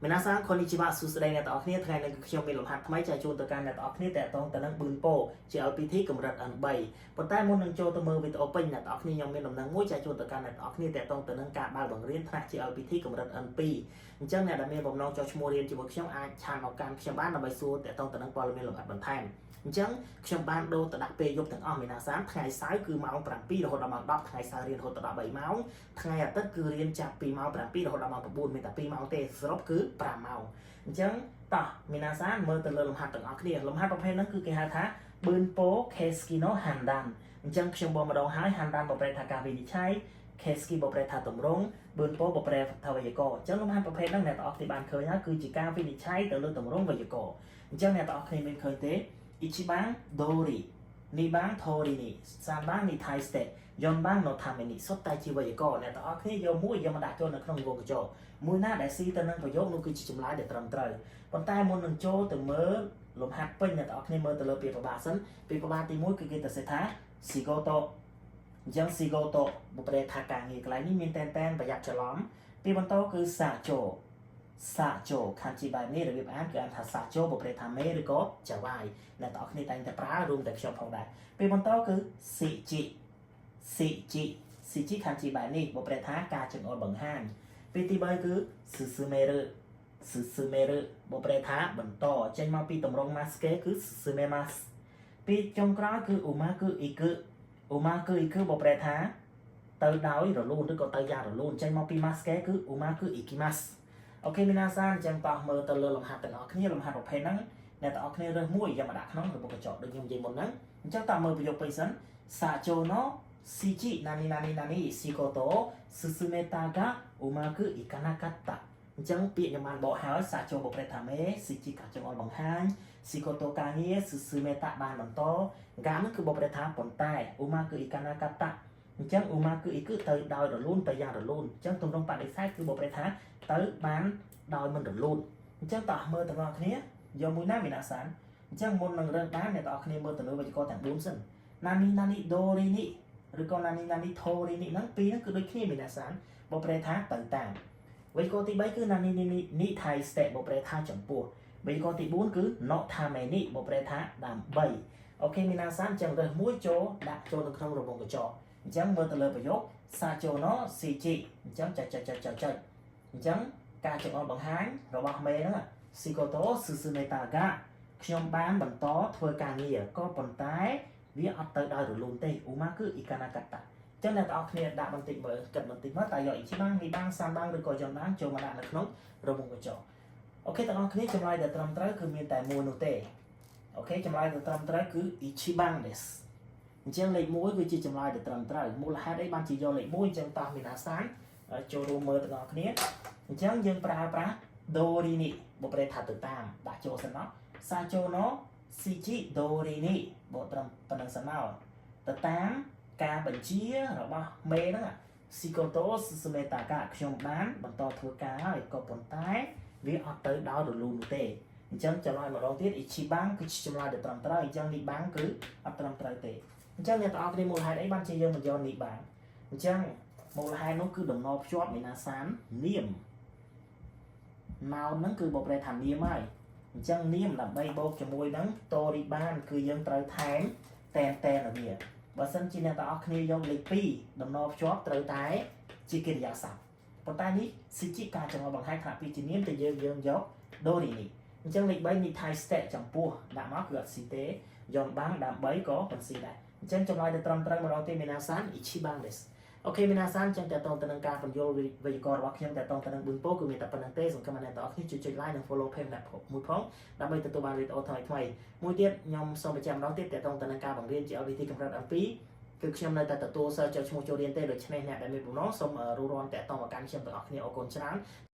皆さんこんにちはសួស្តីអ្នកទាំងអស់គ្នាថ្ងៃនេះខ្ញុំមានលំហាត់ថ្មីចែកជូនទៅកាន់អ្នកទាំងអស់គ្នាតកតងទៅនឹងប៊ឺនពោជា LPT កម្រិត N3 ប៉ុន្តែមុននឹងចូលទៅមើលវីដេអូពេញអ្នកទាំងអស់គ្នាខ្ញុំមានដំណឹងមួយចែកជូនទៅកាន់អ្នកទាំងអស់គ្នាតកតងទៅនឹងការបើកបង្រៀនថ្នាក់ជា LPT កម្រិត N2 អញ្ចឹងអ្នកដែលមានបំណងចុះឈ្មោះរៀនជាមួយខ្ញុំអាចឆានមកកាន់ខ្ញុំបានដើម្បីសួរតកតងទៅនឹងព័ត៌មានលម្អិតបន្ថែមអញ្ចឹងខ្ញុំបានដូរទៅដាក់ពេលយប់ទាំងអស់មានអាសាថ្ងៃសៅរ៍គឺម៉ោង7រហូតដល់ម៉ោង10ថ្ងៃសៅរ៍រៀនរហូតដល់13ម៉ោងថ្ងៃអាទិត្យគឺរៀនចាប់ពីម៉ោង7រហូតដល់ម៉ោង9មានតែ2ម៉ោងទេសរុបគឺ5ម៉ោងអញ្ចឹងតោះមីណាសានមើលទៅលើលំហាត់ទាំងអស់គ្នាលំហាត់ប្រភេទហ្នឹងគឺគេហៅថាប៊ឺនពោ Keskino Handan អញ្ចឹងខ្ញុំបងម្ដងហើយ Handan បប្រែថាការវិនិច្ឆ័យ Keski បប្រែថាតម្រង់ប៊ឺនពោបប្រែថាវេយ្យាករណ៍អញ្ចឹងលំហាត់ប្រភេទហ្នឹងអ្នកទាំងអស់គ្នាបានឃើញហើយគឺជាការវិនិច្ឆ័យទៅលើតម្រង់វេយ្យាករណ៍អញ្ចឹងអ្នកទាំងអស់គ្នាមានឃើញទេ Ichiban Dori 2番通りに3番に対して4番のためにសុទ្ធតែជាវេយ្យាករណ៍អ្នកទាំងអស់គ្នាយកមួយយកមកដាក់ចូលនៅក្នុងវងកញ្ចក់មួយណាដែលស៊ីទៅនឹងប្រយោគនោះគឺជាចម្លើយដែលត្រឹមត្រូវប៉ុន្តែមុននឹងចូលទៅមើលលំហាត់ពេញអ្នកទាំងអស់គ្នាមើលទៅលើពាក្យប្របាសិនពាក្យប្របាទី1គឺគេទៅសេថា Shigoto អញ្ចឹង Shigoto បប្រែថាការងារកន្លែងនេះមានតែនប្រយ័ត្នច្រឡំពាក្យបន្តគឺ Sacho Sacho ខាងជាបែបនេះរបៀបអានគឺអានថា Sacho បប្រែថាមេឬក៏ចៅវាយអ្នកទាំងអស់គ្នាតែងតែប្រើរួមតែខ្ញុំផងដែរពាក្យបន្តគឺ Shichi ខាងជាបែបនេះបប្រែថាការចង្អុលបង្ហាញពាក្យទី3គឺ Susumeru បប្រែថាបន្តចេញមកពីទម្រង់ maske គឺ Susumemasu ពាក្យចុងក្រោយគឺ Umaku បប្រែថាទៅដោយរលូនឬក៏ទៅយ៉ាងរលូនចេញមកពី maske គឺ Umaku ikimasu អូខេមីណាសានអញ្ចឹងតោះមើលទៅលើលំហាត់ទាំងអស់គ្នាលំហាត់ប្រភេទហ្នឹងអ្នកទាំងអស់គ្នារើសមួយយកមកដាក់ក្នុងរបបកញ្ចក់ដូចខ្ញុំនិយាយមុនហ្នឹងអញ្ចឹងតោះមើលប្រយោគពេញសិន Sacho no shichi nani nani nani shikoto o susumeta ga umaku ikanakatta អញ្ចឹងពាក្យខ្ញុំបានបកហើយ Sacho បប្រែថាមេ Shichi ការចង្អុលបង្ហាញ Shikoto ការងារ Susumeta បានបន្ត Ga នោះគឺបប្រែថាប៉ុន្តែ Umaku ikanakatta អញ្ចឹង Umaku គឺទៅដោយរលូនទៅយ៉ាងរលូនអញ្ចឹងទម្រង់បដិសេធគឺបប្រែថាទៅបានដោយមិនរលូនអញ្ចឹងតោះមើលទាំងអស់គ្នាយកមួយណាមានអាសានអញ្ចឹងមុននឹងរើសបានអ្នកទាំងអស់គ្នាមើលទៅលើវេយ្យាករណ៍ទាំង4សិន Nani Dori នេះឬក៏ Nani Tori នេះហ្នឹងពីរហ្នឹងគឺដូចគ្នាមានអាសានបប្រែថាទៅតាមវេយ្យាករណ៍ទី3គឺ Nani ni taiste បប្រែថាចំពោះវេយ្យាករណ៍ទី4គឺ no tame ni បប្រែថាដើម្បីអូខេមានអាសានអញ្ចឹងរើសមួយចូលដាក់ចូលនៅក្នុងរបងកញ្ចក់អញ្ចឹងមើលទៅលើប្រយោគ Sacho no shichi អញ្ចឹងចុចអញ្ចឹងការចង្អុលបង្ហាញរបស់មេហ្នឹង Shikoto Susumeta ga ខ្ញុំបានបន្តធ្វើការងារក៏ប៉ុន្តែវាអត់ទៅដោយរលូនទេ Umaku ikanakatta ចឹងអ្នកទាំងអស់គ្នាដាក់បន្តិចមើលគិតបន្តិចមើលតើយក Ichiban 2 3 ឬក៏4បានចូលមកដាក់នៅក្នុងរបងកញ្ចក់អូខេទាំងអស់គ្នាចម្លើយដែលត្រឹមត្រូវគឺមានតែមួយនោះទេអូខេចម្លើយដែលត្រឹមត្រូវគឺ Ichiban ですអញ្ចឹងលេខ1គឺជាចម្លើយដែលត្រឹមត្រូវមូលហេតុអីបានជាយកលេខ1អញ្ចឹងតោះមានអាសានចូលរួមមើលទាំងអស់គ្នាអញ្ចឹងយើងប្រើប្រាស់ Dori នេះបប្រែថាទៅតាមដាក់ចូលសិនមក Sacho no shichi Dori នេះបកត្រឹមប៉ុណ្្នឹងសិនមកទៅតាមការបញ្ជារបស់មេហ្នឹង Shikoto Susumeta ga ខ្ញុំបានបន្តធ្វើការហើយក៏ប៉ុន្តែវាអត់ទៅដោយរលូននោះទេអញ្ចឹងចម្លើយម្ដងទៀត Ichiban គឺជាចម្លើយដែលត្រឹមត្រូវអញ្ចឹង Niban គឺអត់ត្រឹមត្រូវទេអញ្ចឹងអ្នកទាំងអស់គ្នាមូលហេតុអីបានជាយើងមិនយក Niban អញ្ចឹងមូលហេតុនោះគឺដំណរភ្ជាប់មីណាសាននាម noun ហ្នឹងគឺបកប្រែថានាមហើយអញ្ចឹងនាមដើម្បីបូកជាមួយនឹង Tori បានគឺយើងត្រូវថែមតែនឲ្យវាបើសិនជាអ្នកទាំងអស់គ្នាយកលេខ2ដំណរភ្ជាប់ត្រូវតែជាកិរិយាសព្ទប៉ុន្តែនេះ Shichi ការចង្អុលបង្ហាញថាពីជានាមតែយើងយក Dori នេះអញ្ចឹងលេខ3នេះ Thai state ចំពោះដាក់មកគឺអត់ស៊ីទេយកបានដើម្បីក៏មិនស៊ីដែរអញ្ចឹងចម្លើយដែលត្រឹមត្រូវម្ដងទៀតមានអាសាន Ichiban ですអូខេមានអាសានចឹងតើតទៅនឹងការបញ្យល់វេយ្យាករណ៍របស់ខ្ញុំតើតទៅនឹងប៊ឺនពោគឺមានតែប៉ុណ្្នឹងទេសង្ឃឹមថាអ្នកទាំងអស់គ្នាជួយចុច like និង follow page មួយផងដើម្បីទទួលបានវីដេអូថ្មីមួយទៀតខ្ញុំសូមបញ្ជាក់ម្ដងទៀតតើតទៅនឹងការបង្រៀនជា LPT កម្រិត N2 គឺខ្ញុំនៅតែទទួលសិស្សចុះឈ្មោះចូលរៀនទេដូច្នេះអ្នកដែលមានបំណងសូមរួបរวมតេតតមកកាន់ខ្ញុំទាំងអស់គ្នាអរគុណច្រើន